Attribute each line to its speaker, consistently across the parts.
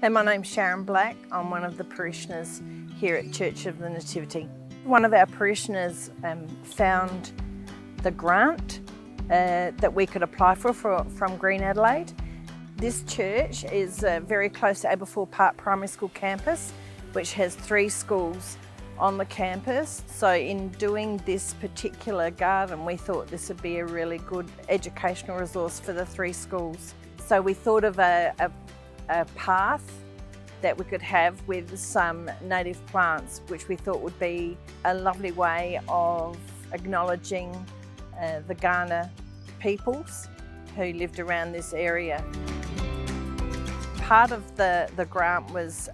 Speaker 1: And my name's Sharon Black. I'm one of the parishioners here at Church of the Nativity. One of our parishioners found the grant that we could apply for from Green Adelaide. This church is very close to Aberfoyle Park Primary School campus, which has 3 schools on the campus. So in doing this particular garden, we thought this would be a really good educational resource for the 3 schools. So we thought of a path that we could have with some native plants, which we thought would be a lovely way of acknowledging the Kaurna peoples who lived around this area. Part of the grant was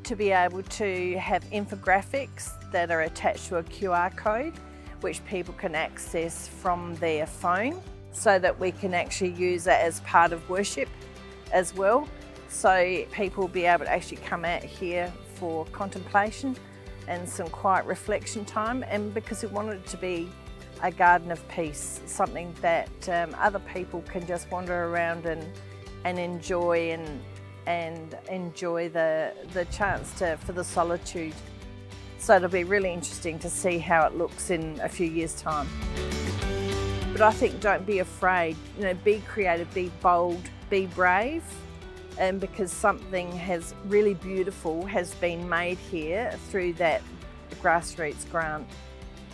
Speaker 1: to be able to have infographics that are attached to a QR code, which people can access from their phone, so that we can actually use it as part of worship as well. So people will be able to actually come out here for contemplation and some quiet reflection time, and because we wanted it to be a garden of peace, something that other people can just wander around and enjoy and enjoy the chance for the solitude. So it'll be really interesting to see how it looks in a few years' time. But I think don't be afraid, be creative, be bold, be brave, and because something really beautiful has been made here through that Grassroots Grant.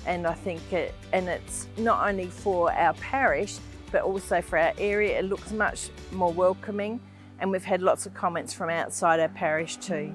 Speaker 1: And I think it's not only for our parish, but also for our area. It looks much more welcoming, and we've had lots of comments from outside our parish too.